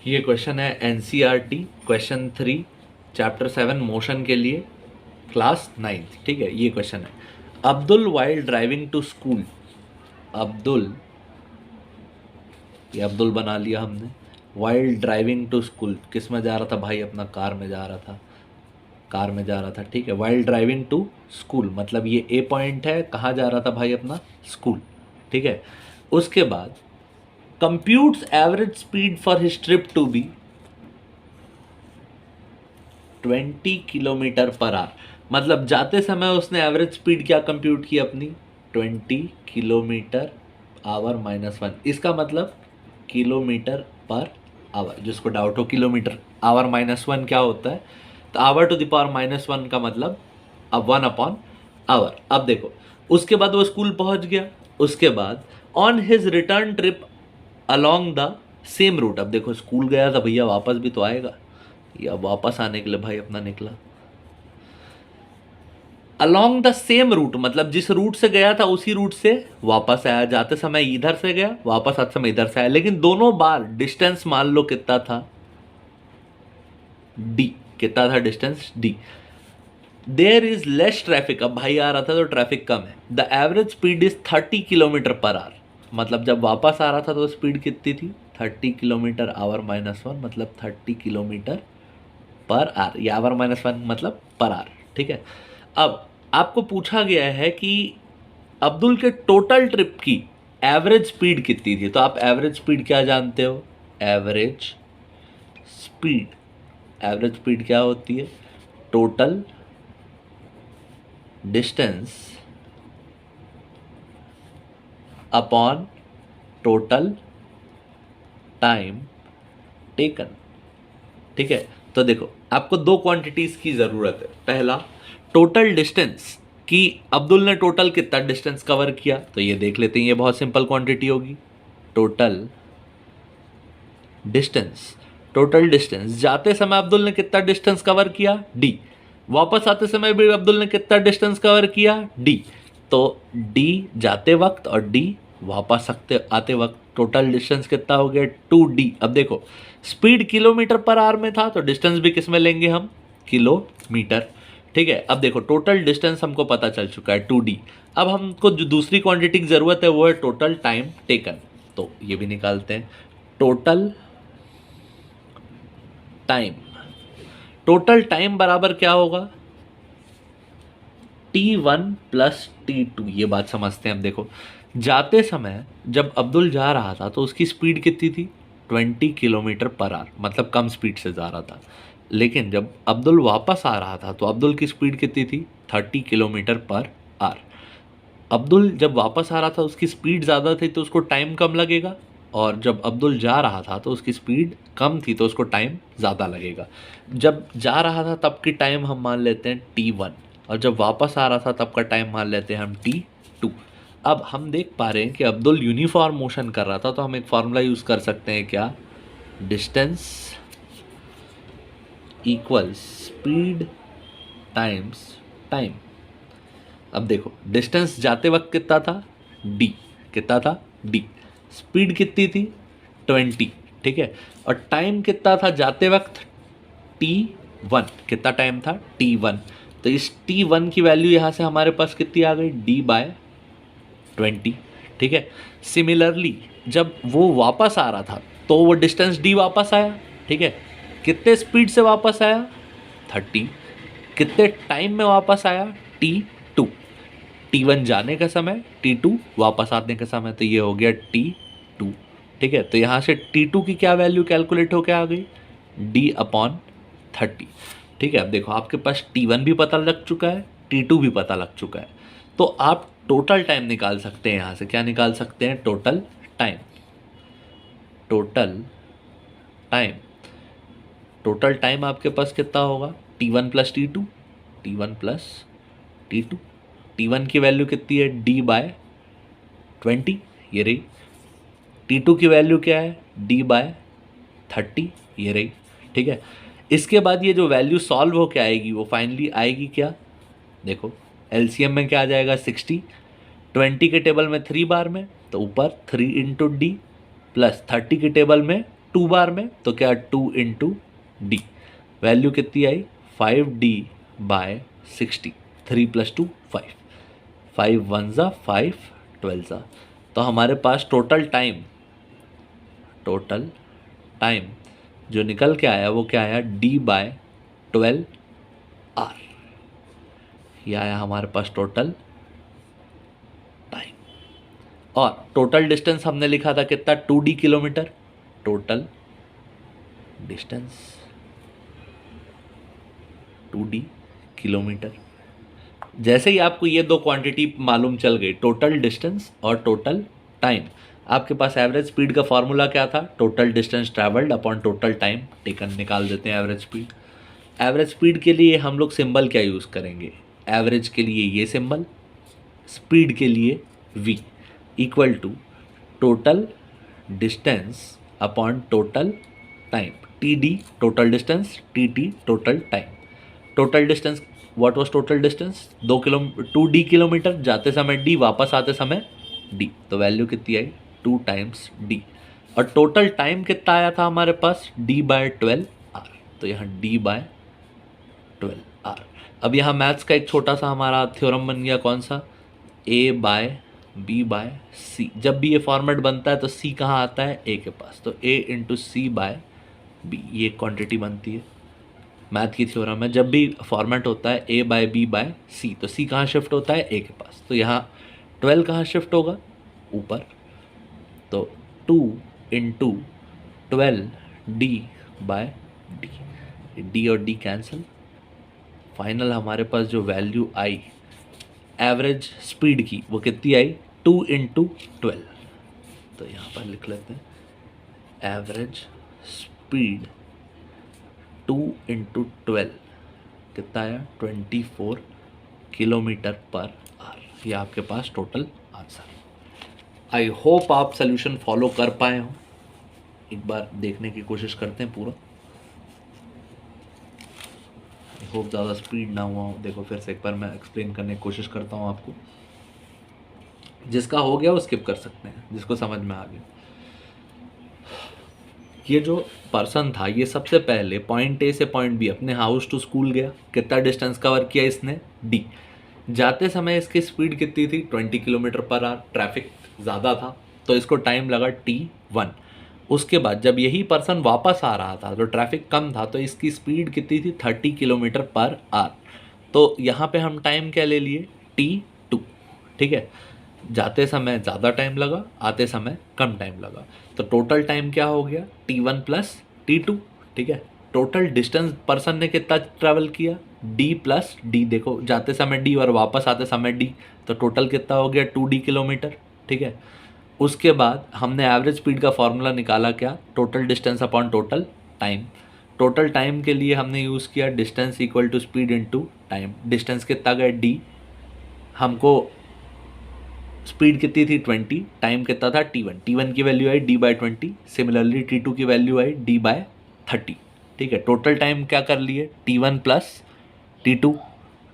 ये क्वेश्चन है NCERT question 3 chapter 7 motion के लिए क्लास 9th। ठीक है, ये क्वेश्चन है। Abdul while driving to school, Abdul, ये अब्दुल बना लिया हमने। वाइल ड्राइविंग टू स्कूल किस में जा रहा था भाई? अपना कार में जा रहा था, कार में जा रहा था। ठीक है, वाइल ड्राइविंग टू स्कूल मतलब ये ए पॉइंट है, कहाँ जा रहा था भाई? अपना स्कूल। ठीक है, उसके बाद computes average speed for his trip to be 20 kilometre per hour. मतलब जाते समय उसने एवरेज स्पीड क्या कंप्यूट की अपनी? 20 किलोमीटर आवर -1। इसका मतलब किलोमीटर पर आवर, जिसको डाउट हो किलोमीटर आवर -1 क्या होता है, तो आवर टू द पावर -1 का मतलब अब 1 अपॉन आवर। अब देखो, उसके बाद वो स्कूल पहुंच गया। उसके बाद on his return trip along the same route, अब देखो स्कूल गया था भैया, वापस भी तो आएगा, या वापस आने के लिए भाई अपना निकला। अलोंग द सेम रूट मतलब जिस रूट से गया था उसी रूट से वापस आया। जाते समय इधर से गया, वापस आते समय इधर से आया, लेकिन दोनों बार डिस्टेंस मान लो कितना था? डी। कितना था distance? D. There is less traffic, अब भाई आ रहा था तो ट्रैफिक कम है। The average speed is 30 kilometre per hour, मतलब जब वापस आ रहा था तो स्पीड कितनी थी? 30 किलोमीटर आवर -1 मतलब 30 किलोमीटर पर आर, या आवर -1 मतलब पर आर। ठीक है, अब आपको पूछा गया है कि अब्दुल के टोटल ट्रिप की एवरेज स्पीड कितनी थी। तो आप एवरेज स्पीड क्या जानते हो? एवरेज स्पीड, एवरेज स्पीड क्या होती है? Total distance upon total time taken. ठीक है, तो देखो आपको दो क्वांटिटीज की जरूरत है। पहला टोटल डिस्टेंस, कि अब्दुल ने टोटल कितना डिस्टेंस कवर किया, तो ये देख लेते हैं, ये बहुत सिंपल क्वांटिटी होगी। टोटल डिस्टेंस, टोटल डिस्टेंस जाते समय अब्दुल ने कितना डिस्टेंस कवर किया? डी। वापस आते समय भी अब्दुल ने कितना डिस्टेंस कवर किया? डी। तो डी जाते वक्त और डी वापस आते वक्त, टोटल डिस्टेंस कितना हो गया? 2D। अब देखो स्पीड किलोमीटर पर आवर में था तो डिस्टेंस भी किस में लेंगे हम? किलोमीटर। ठीक है, अब देखो टोटल डिस्टेंस हमको पता चल चुका है 2D। अब हमको जो दूसरी क्वांटिटी की ज़रूरत है वो है टोटल टाइम टेकन, तो ये भी निकालते हैं। टोटल टाइम, टोटल टाइम बराबर क्या होगा? T1 plus T2। ये बात समझते हैं हम। देखो जाते समय जब अब्दुल जा रहा था तो उसकी स्पीड कितनी थी? 20 किलोमीटर पर आवर, मतलब कम स्पीड से जा रहा था। लेकिन जब अब्दुल वापस आ रहा था तो अब्दुल की स्पीड कितनी थी? 30 किलोमीटर पर आवर। अब्दुल जब वापस आ रहा था उसकी स्पीड ज़्यादा थी तो उसको टाइम कम लगेगा, और जब अब्दुल जा रहा था तो उसकी स्पीड कम थी तो उसको टाइम ज़्यादा लगेगा। जब जा रहा था तब की टाइम हम मान लेते हैं T1, और जब वापस आ रहा था तब का टाइम मान लेते हैं हम T2। अब हम देख पा रहे हैं कि अब्दुल यूनिफॉर्म मोशन कर रहा था, तो हम एक फार्मूला यूज़ कर सकते हैं क्या? Distance equals speed times time. अब देखो डिस्टेंस जाते वक्त कितना था? डी। कितना था? डी। स्पीड कितनी थी? 20। ठीक है, और टाइम कितना था जाते वक्त? T1। कितना टाइम था? T1। तो इस T1 की वैल्यू यहाँ से हमारे पास कितनी आ गई? D/20। ठीक है, सिमिलरली जब वो वापस आ रहा था तो वो डिस्टेंस D वापस आया। ठीक है, कितने स्पीड से वापस आया? 30। कितने टाइम में वापस आया? T2। T1 जाने का समय, T2 वापस आने का समय, तो ये हो गया T2। ठीक है, तो यहाँ से T2 की क्या वैल्यू कैलकुलेट होकर आ गई? D/30। ठीक है, अब देखो आपके पास T1 भी पता लग चुका है, T2 भी पता लग चुका है, तो आप टोटल टाइम निकाल सकते हैं। यहाँ से क्या निकाल सकते हैं? Total time. Total time, total time आपके पास कितना होगा? T1 plus T2, T1 plus T2। T1 की वैल्यू कितनी है? D/20, ये रही। T2 की वैल्यू क्या है? D/30, ये रही। ठीक है, इसके बाद ये जो वैल्यू सॉल्व हो के आएगी वो फाइनली आएगी क्या? देखो एलसीएम में क्या आ जाएगा? 60। 20 के टेबल में 3 बार में, तो ऊपर 3 × D प्लस 30 के टेबल में 2 बार में, तो क्या 2 इंटू डी, वैल्यू कितनी आई 5D/60, 3 + 2 5, 5 1 ज़ा 5 12 ज़ा। तो हमारे पास टोटल टाइम जो निकल के आया वो क्या आया D/12 R, ये आया हमारे पास टोटल टाइम। और टोटल डिस्टेंस हमने लिखा था कितना 2D kilometre, total distance 2D kilometre. जैसे ही आपको ये दो क्वांटिटी मालूम चल गई, टोटल डिस्टेंस और टोटल टाइम, आपके पास एवरेज स्पीड का फॉर्मूला क्या था, total distance travelled upon total time taken, निकाल देते हैं एवरेज स्पीड। एवरेज स्पीड के लिए हम लोग सिंबल क्या यूज़ करेंगे, एवरेज के लिए ये सिंबल, स्पीड के लिए v equal to total distance upon total time, TD total distance, TT total time. Total distance what was total distance 2D kilometre, जाते समय D, वापस आते समय D, तो वैल्यू कितनी आई 2 टाइम्स D। और टोटल टाइम कितना आया था हमारे पास D/12 R, तो यहाँ D/12 R। अब यहाँ मैथ्स का एक छोटा सा हमारा थ्योरम बन गया, कौन सा, A/B/C। जब भी ये फॉर्मेट बनता है तो C कहाँ आता है, A के पास, तो A इंटू C/B, ये क्वांटिटी बनती है। मैथ की थ्योरम है, जब भी फॉर्मेट होता है A/B/C, तो C कहाँ शिफ्ट होता है, A के पास, तो यहाँ 12 कहाँ शिफ्ट होगा, ऊपर, तो 2 इंटू 12 D/D, D और D कैंसिल, फाइनल हमारे पास जो वैल्यू आई एवरेज स्पीड की वो कितनी आई 2 इंटू 12, तो यहाँ पर लिख लेते हैं एवरेज स्पीड 2 इंटू 12 कितना आया 24 किलोमीटर पर आवर, ये आपके पास टोटल आंसर। आई होप आप सोल्यूशन फॉलो कर पाए हो, एक बार देखने की कोशिश करते हैं पूरा। आई होप ज़्यादा स्पीड ना हुआ हो, देखो फिर से एक बार मैं एक्सप्लेन करने की कोशिश करता हूँ आपको, जिसका हो गया वो स्किप कर सकते हैं, जिसको समझ में आ गया। ये जो पर्सन था ये सबसे पहले पॉइंट ए से पॉइंट बी अपने हाउस टू स्कूल गया, कितना डिस्टेंस कवर किया इसने D। जाते समय इसकी स्पीड कितनी थी 20 किलोमीटर पर आवर, ट्रैफिक ज़्यादा था तो इसको टाइम लगा T1। उसके बाद जब यही पर्सन वापस आ रहा था तो ट्रैफिक कम था तो इसकी स्पीड कितनी थी 30 किलोमीटर पर आवर, तो यहाँ पे हम टाइम क्या ले लिए T2, ठीक है। जाते समय ज़्यादा टाइम लगा, आते समय कम टाइम लगा, तो टोटल टाइम क्या हो गया T1 + T2, ठीक है। टोटल डिस्टेंस पर्सन ने कितना ट्रैवल किया D + D, देखो जाते समय D और वापस आते समय D, तो टोटल कितना हो गया 2D किलोमीटर, ठीक है। उसके बाद हमने एवरेज स्पीड का फॉर्मूला निकाला क्या, total distance upon total time. Total time के लिए हमने यूज़ किया distance equal to speed into time, distance कितना गया D, हमको स्पीड कितनी थी 20, टाइम कितना था T1 की वैल्यू आई D/20, सिमिलरली T2 की वैल्यू आई D/30, ठीक है। टोटल टाइम क्या कर लिए T1 + T2,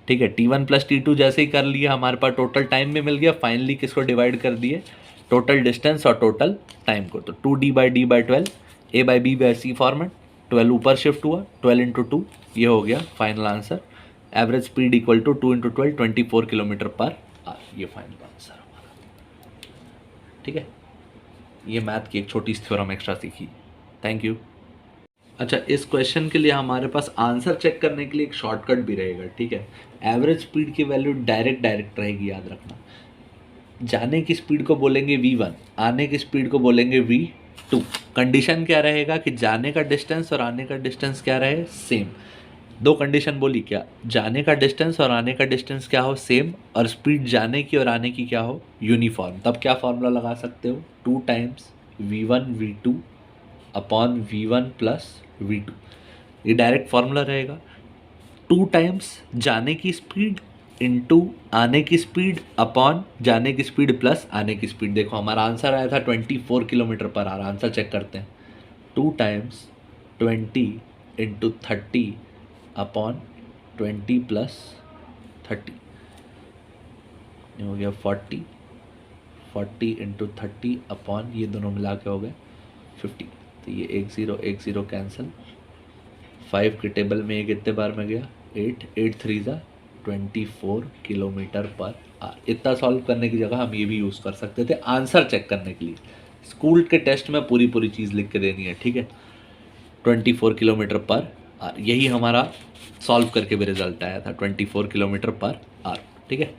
ठीक है। T1 + T2 जैसे ही कर लिया हमारे पास टोटल टाइम भी मिल गया, फाइनली किसको डिवाइड कर दिए टोटल डिस्टेंस और टोटल टाइम को, तो 2D/D/12 A/B/C फॉर्मेट, 12 ऊपर शिफ्ट हुआ, 12 इंटू 2, ये हो गया final answer. Average speed equal to 2 into 12 24 kilometre per hour, ये फाइनल आंसर हमारा, ठीक है। ये मैथ की एक छोटी सी थ्योरम एक्स्ट्रा सीखी, थैंक यू। अच्छा, इस क्वेश्चन के लिए हमारे पास आंसर चेक करने के लिए एक शॉर्टकट भी रहेगा, ठीक है। एवरेज स्पीड की वैल्यू डायरेक्ट रहेगी, याद रखना। जाने की स्पीड को बोलेंगे v1, आने की स्पीड को बोलेंगे v2। कंडीशन क्या रहेगा कि जाने का डिस्टेंस और आने का डिस्टेंस क्या रहे सेम। दो कंडीशन बोली क्या, जाने का डिस्टेंस और आने का डिस्टेंस क्या हो सेम, और स्पीड जाने की और आने की क्या हो यूनिफॉर्म। तब क्या फॉर्मूला लगा सकते हो 2 times v1 v2 upon v1 + v2, ये डायरेक्ट फॉर्मूला रहेगा। 2 टाइम्स जाने की स्पीड इंटू आने की स्पीड अपॉन जाने की स्पीड प्लस आने की स्पीड। देखो हमारा आंसर आया था 24 kilometre per our, answer check करते हैं। 2 टाइम्स 20 इंटू 30 अपॉन 20 + 30, ये हो गया 40 इंटू 30 अपॉन ये दोनों मिला के हो गए 50। तो ये 1 0 कैंसिल, 5 के टेबल में ये कितने बार में गया, 8, 8 3 ज़ा 24 किलोमीटर पर आवर। इतना सॉल्व करने की जगह हम ये भी यूज़ कर सकते थे आंसर चेक करने के लिए। स्कूल के टेस्ट में पूरी पूरी चीज़ लिख के देनी है, ठीक है। 24 किलोमीटर पर आवर, यही हमारा सॉल्व करके भी रिजल्ट आया था, 24 किलोमीटर पर आवर, ठीक है।